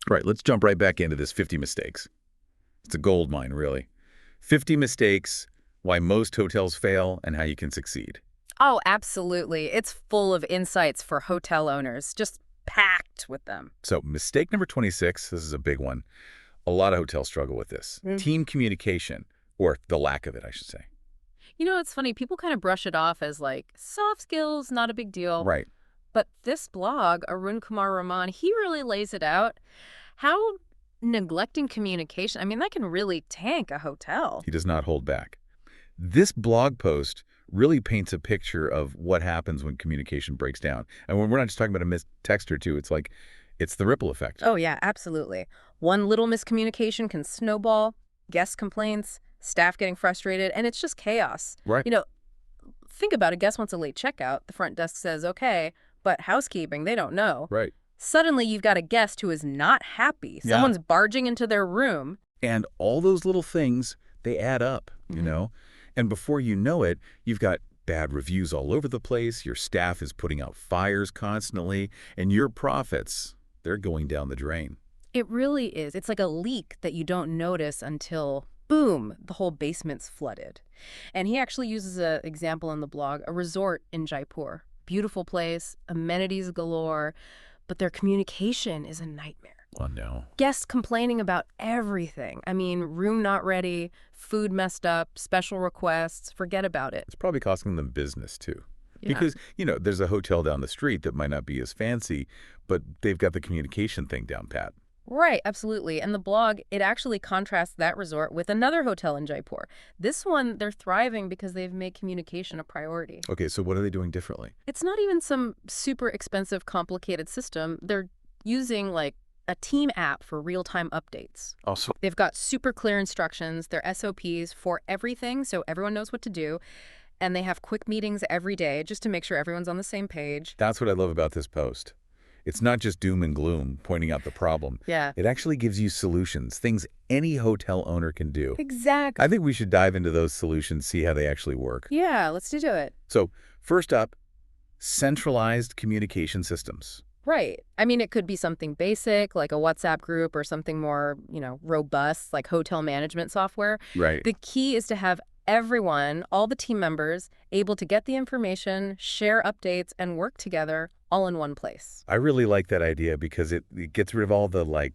Right, let's jump right back into this 50 mistakes. It's a gold mine, really. 50 mistakes, why most hotels fail, and how you can succeed. Oh, absolutely. It's full of insights for hotel owners, just packed with them. So mistake number 26, this is a big one. A lot of hotels struggle with this. Team communication, or the lack of it, I should say. You know, it's funny. People kind of brush it off as like soft skills, not a big deal. Right. But this blog, Arun Kumar Raman, he really lays it out. How neglecting communication, I mean, that can really tank a hotel. He does not hold back. This blog post really paints a picture of what happens when communication breaks down. And when we're not just talking about a missed text or two, it's the ripple effect. Oh, yeah, absolutely. One little miscommunication can snowball, guest complaints, staff getting frustrated, and it's just chaos. Right. You know, think about it. Guest wants a late checkout. The front desk says, okay, but housekeeping, they don't know. Right. Suddenly, you've got a guest who is not happy. Yeah. Someone's barging into their room. And all those little things, they add up, you know? And before you know it, you've got bad reviews all over the place, your staff is putting out fires constantly, and your profits, they're going down the drain. It really is. It's like a leak that you don't notice until, boom, the whole basement's flooded. And he actually uses an example in the blog, a resort in Jaipur. Beautiful place, amenities galore, but their communication is a nightmare. Oh, no. Guests complaining about everything. I mean, room not ready, food messed up, special requests, forget about it. It's probably costing them business, too. Yeah. Because, there's a hotel down the street that might not be as fancy, but they've got the communication thing down pat. Right, absolutely. And the blog, it actually contrasts that resort with another hotel in Jaipur. This one, they're thriving because they've made communication a priority. Okay, so what are they doing differently? It's not even some super expensive, complicated system. They're using, like, a team app for real-time updates. Also, They've got super clear instructions, their SOPs for everything, so everyone knows what to do. And they have quick meetings every day just to make sure everyone's on the same page. that's what I love about this post. It's not just doom and gloom pointing out the problem. Yeah. It actually gives you solutions, things any hotel owner can do. Exactly. I think we should dive into those solutions, see how they actually work. Yeah, let's do it. So first up, centralized communication systems. Right. I mean, it could be something basic, like a WhatsApp group, or something more, robust, like hotel management software. Right. The key is to have everyone, all the team members, able to get the information, share updates, and work together all in one place. I really like that idea because it gets rid of all the,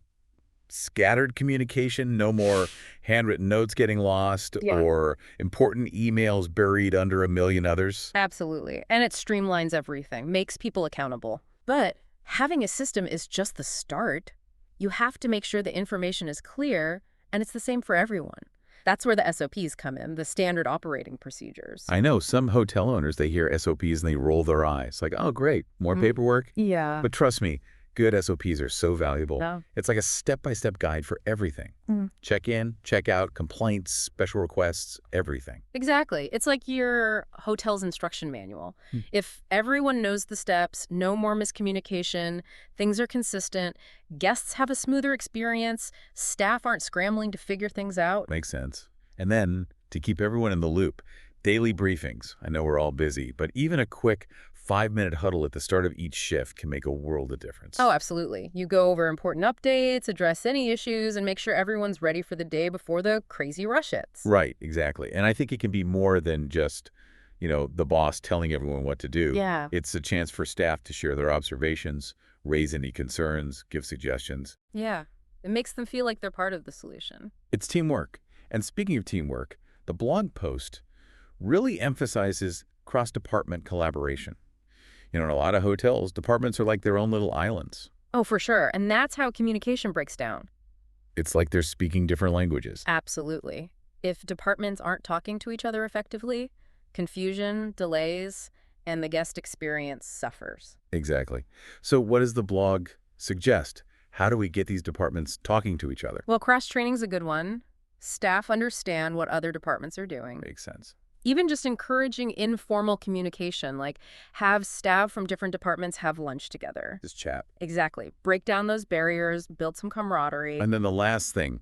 scattered communication, no more handwritten notes getting lost or important emails buried under a million others. Absolutely. And it streamlines everything, makes people accountable. But having a system is just the start. You have to make sure the information is clear, and it's the same for everyone. That's where the SOPs come in, the standard operating procedures. I know some hotel owners, they hear SOPs and they roll their eyes. Like, oh, great, more paperwork? Yeah. But trust me, good SOPs are so valuable. No. It's like a step-by-step guide for everything. Check in, check out, complaints, special requests, everything. Exactly. It's like your hotel's instruction manual. If everyone knows the steps, no more miscommunication, things are consistent, guests have a smoother experience, staff aren't scrambling to figure things out. Makes sense. And then, to keep everyone in the loop, daily briefings. I know we're all busy, but even a quick 5-minute huddle at the start of each shift can make a world of difference. Oh, absolutely. You go over important updates, address any issues, and make sure everyone's ready for the day before the crazy rush hits. Right, exactly. And I think it can be more than just, the boss telling everyone what to do. Yeah. It's a chance for staff to share their observations, raise any concerns, give suggestions. Yeah. It makes them feel like they're part of the solution. It's teamwork. And speaking of teamwork, the blog post really emphasizes cross-department collaboration. In a lot of hotels, departments are like their own little islands. Oh, for sure. And that's how communication breaks down. It's like they're speaking different languages. Absolutely. If departments aren't talking to each other effectively, confusion, delays, and the guest experience suffers. Exactly. So what does the blog suggest? How do we get these departments talking to each other? Well, cross-training's a good one. Staff understand what other departments are doing. Makes sense. Even just encouraging informal communication, like have staff from different departments have lunch together. Just chat. Exactly. Break down those barriers, build some camaraderie. And then the last thing,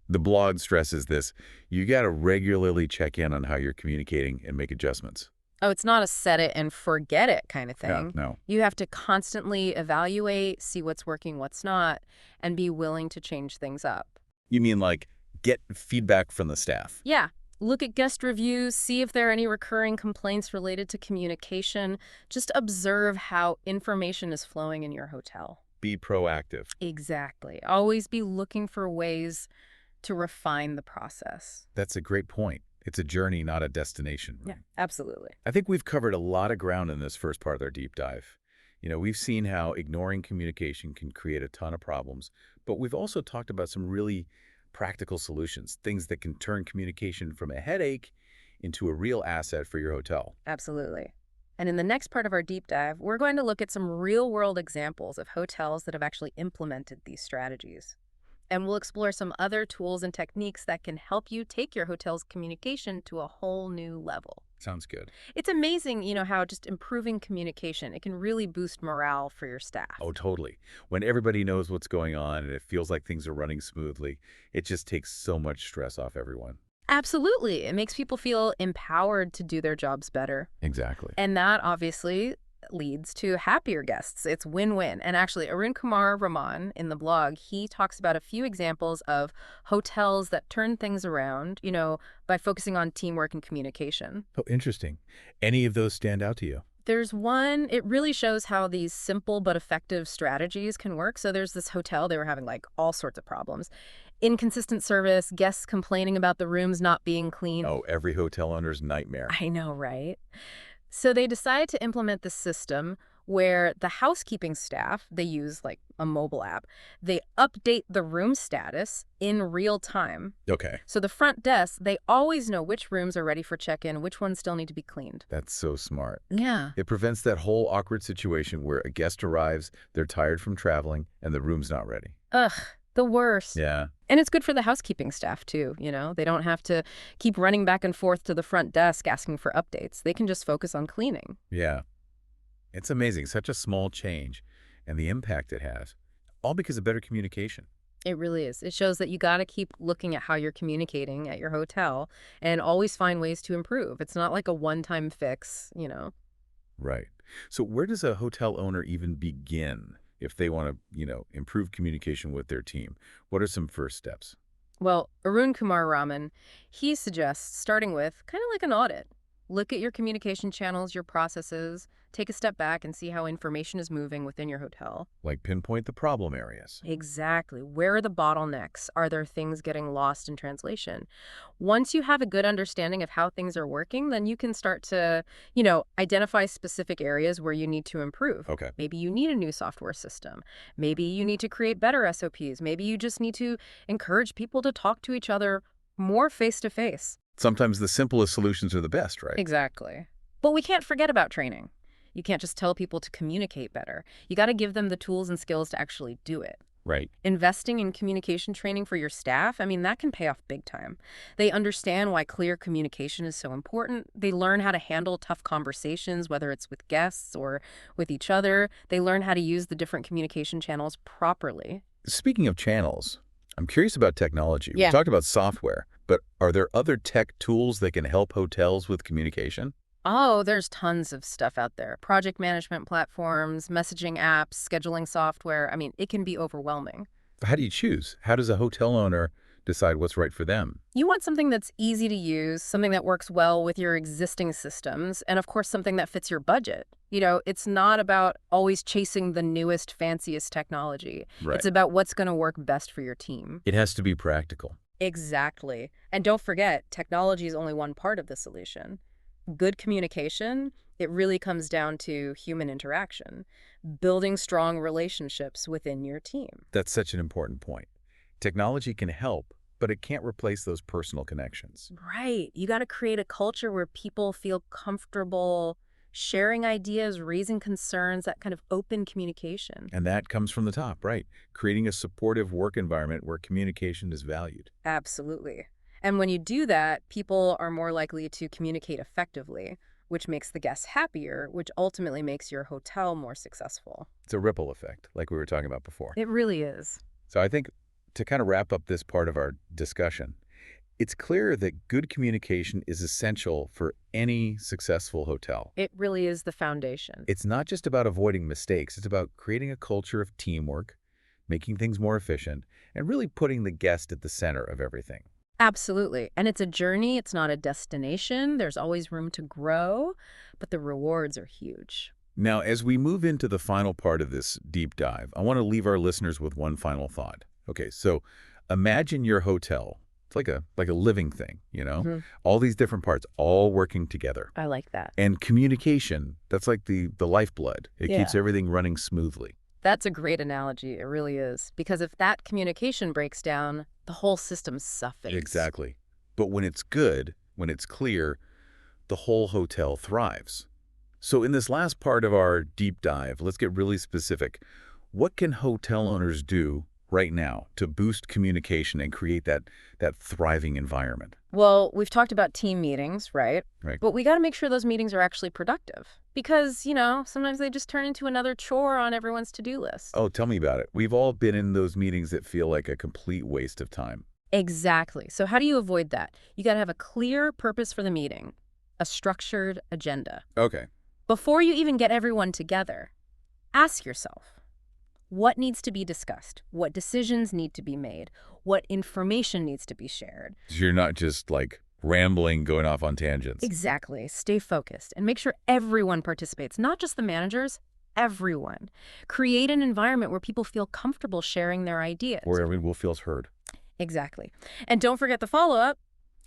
the blog stresses this, you got to regularly check in on how you're communicating and make adjustments. Oh, it's not a set it and forget it kind of Yeah, thing. no. You have to constantly evaluate, see what's working, what's not, and be willing to change things up. You mean like get feedback from the staff? Yeah. Look at guest reviews, see if there are any recurring complaints related to communication. Just observe how information is flowing in your hotel. Be proactive. Exactly. Always be looking for ways to refine the process. That's a great point. It's a journey, not a destination. Yeah, absolutely. I think we've covered a lot of ground in this first part of our deep dive. We've seen how ignoring communication can create a ton of problems, but we've also talked about some really practical solutions, things that can turn communication from a headache into a real asset for your hotel. Absolutely. And in the next part of our deep dive, we're going to look at some real-world examples of hotels that have actually implemented these strategies. And we'll explore some other tools and techniques that can help you take your hotel's communication to a whole new level. Sounds good. It's amazing, how just improving communication, it can really boost morale for your staff. Oh, totally. When everybody knows what's going on and it feels like things are running smoothly, it just takes so much stress off everyone. Absolutely. It makes people feel empowered to do their jobs better. Exactly. And that obviously leads to happier guests. It's win-win. And actually, Arun Kumar Raman in the blog, he talks about a few examples of hotels that turn things around, by focusing on teamwork and communication. Oh, interesting. Any of those stand out to you? There's one, it really shows how these simple but effective strategies can work. So there's this hotel, they were having like all sorts of problems. Inconsistent service, guests complaining about the rooms not being clean. Oh, every hotel owner's nightmare. I know, right? So they decided to implement this system where the housekeeping staff, they use like a mobile app, they update the room status in real time. Okay. So the front desk, they always know which rooms are ready for check-in, which ones still need to be cleaned. That's so smart. Yeah. It prevents that whole awkward situation where a guest arrives, they're tired from traveling, and the room's not ready. Ugh, the worst. Yeah. And it's good for the housekeeping staff, too, They don't have to keep running back and forth to the front desk asking for updates. They can just focus on cleaning. Yeah. It's amazing, such a small change, and the impact it has, all because of better communication. It really is. It shows that you got to keep looking at how you're communicating at your hotel and always find ways to improve. It's not like a one-time fix. Right. So where does a hotel owner even begin if they want to, improve communication with their team? What are some first steps? Well, Arun Kumar Raman, he suggests starting with kind of like an audit. Look at your communication channels, your processes, take a step back and see how information is moving within your hotel. Like pinpoint the problem areas. Exactly. Where are the bottlenecks? Are there things getting lost in translation? Once you have a good understanding of how things are working, then you can start to, identify specific areas where you need to improve. Okay. Maybe you need a new software system. Maybe you need to create better SOPs. Maybe you just need to encourage people to talk to each other more face-to-face. Sometimes the simplest solutions are the best, right? Exactly. But we can't forget about training. You can't just tell people to communicate better. You got to give them the tools and skills to actually do it. Right. Investing in communication training for your staff, that can pay off big time. They understand why clear communication is so important. They learn how to handle tough conversations, whether it's with guests or with each other. They learn how to use the different communication channels properly. Speaking of channels, I'm curious about technology. Yeah. We talked about software, but are there other tech tools that can help hotels with communication? Oh, there's tons of stuff out there. Project management platforms, messaging apps, scheduling software. It can be overwhelming. How do you choose? How does a hotel owner decide what's right for them? You want something that's easy to use, something that works well with your existing systems, and of course, something that fits your budget. It's not about always chasing the newest, fanciest technology. Right. It's about what's going to work best for your team. It has to be practical. Exactly. And don't forget, technology is only one part of the solution. Good communication, it really comes down to human interaction, building strong relationships within your team. That's such an important point. Technology can help, but it can't replace those personal connections. Right. You got to create a culture where people feel comfortable sharing ideas, raising concerns, that kind of open communication. And that comes from the top, right? Creating a supportive work environment where communication is valued. Absolutely. And when you do that, people are more likely to communicate effectively, which makes the guests happier, which ultimately makes your hotel more successful. It's a ripple effect, like we were talking about before. It really is. So I think to kind of wrap up this part of our discussion, It's clear that good communication is essential for any successful hotel. It really is the foundation. It's not just about avoiding mistakes. It's about creating a culture of teamwork, making things more efficient, and really putting the guest at the center of everything. Absolutely. And it's a journey. It's not a destination. There's always room to grow, but the rewards are huge. Now, as we move into the final part of this deep dive, I want to leave our listeners with one final thought. Okay, so imagine your hotel. It's like a living thing, you know? Mhm. All these different parts all working together. I like that. And communication, that's like the lifeblood. It Yeah. keeps everything running smoothly. That's a great analogy. It really is. Because if that communication breaks down, the whole system suffers. Exactly. But when it's good, when it's clear, the whole hotel thrives. So in this last part of our deep dive, let's get really specific. What can hotel owners do right now to boost communication and create that thriving environment? Well, we've talked about team meetings, right? Right. But we got to make sure those meetings are actually productive. Because, sometimes they just turn into another chore on everyone's to-do list. Oh, tell me about it. We've all been in those meetings that feel like a complete waste of time. Exactly. So how do you avoid that? You got to have a clear purpose for the meeting, a structured agenda. Okay. Before you even get everyone together, ask yourself, what needs to be discussed? What decisions need to be made? What information needs to be shared? So you're not just like rambling, going off on tangents. Exactly. Stay focused and make sure everyone participates, not just the managers, everyone. Create an environment where people feel comfortable sharing their ideas. Where everyone will feel heard. Exactly. And don't forget the follow-up.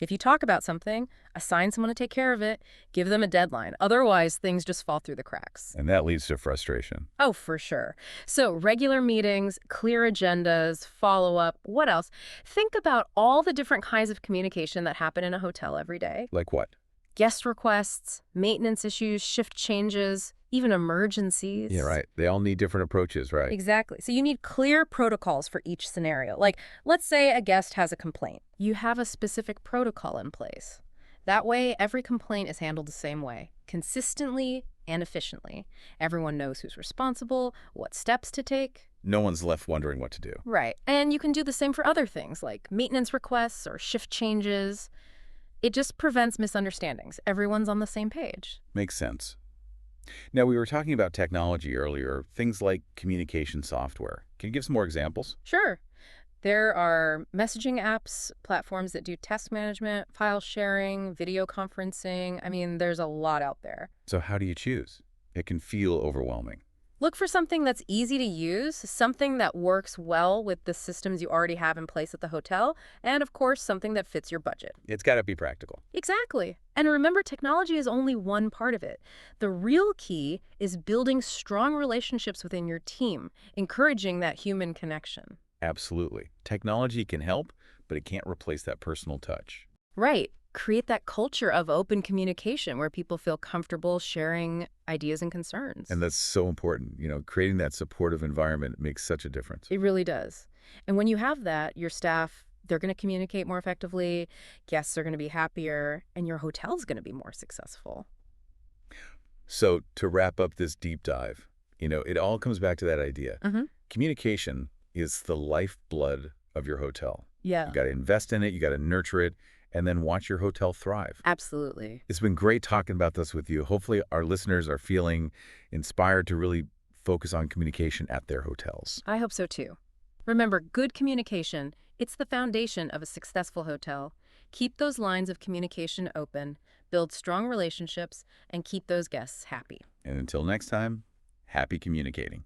If you talk about something, assign someone to take care of it, give them a deadline. Otherwise, things just fall through the cracks. And that leads to frustration. Oh, for sure. So regular meetings, clear agendas, follow-up, what else? Think about all the different kinds of communication that happen in a hotel every day. Like what? Guest requests, maintenance issues, shift changes, even emergencies. Yeah, right. They all need different approaches, right? Exactly. So you need clear protocols for each scenario. Like, let's say a guest has a complaint. You have a specific protocol in place. That way, every complaint is handled the same way, consistently and efficiently. Everyone knows who's responsible, what steps to take. No one's left wondering what to do. Right. And you can do the same for other things, like maintenance requests or shift changes. It just prevents misunderstandings. Everyone's on the same page. Makes sense. Now, we were talking about technology earlier, things like communication software. Can you give some more examples? Sure. There are messaging apps, platforms that do task management, file sharing, video conferencing. I mean, there's a lot out there. So how do you choose? It can feel overwhelming. Look for something that's easy to use, something that works well with the systems you already have in place at the hotel, and of course, something that fits your budget. It's got to be practical. Exactly. And remember, technology is only one part of it. The real key is building strong relationships within your team, encouraging that human connection. Absolutely. Technology can help, but it can't replace that personal touch. Right. Create that culture of open communication where people feel comfortable sharing ideas and concerns. And that's so important. Creating that supportive environment makes such a difference. It really does. And when you have that, your staff, they're going to communicate more effectively, guests are going to be happier, and your hotel's going to be more successful. So to wrap up this deep dive, it all comes back to that idea. Mm-hmm. Communication is the lifeblood of your hotel. Yeah. You got to invest in it, you got to nurture it, and then watch your hotel thrive. Absolutely. It's been great talking about this with you. Hopefully our listeners are feeling inspired to really focus on communication at their hotels. I hope so too. Remember, good communication, it's the foundation of a successful hotel. Keep those lines of communication open, build strong relationships, and keep those guests happy. And until next time, happy communicating.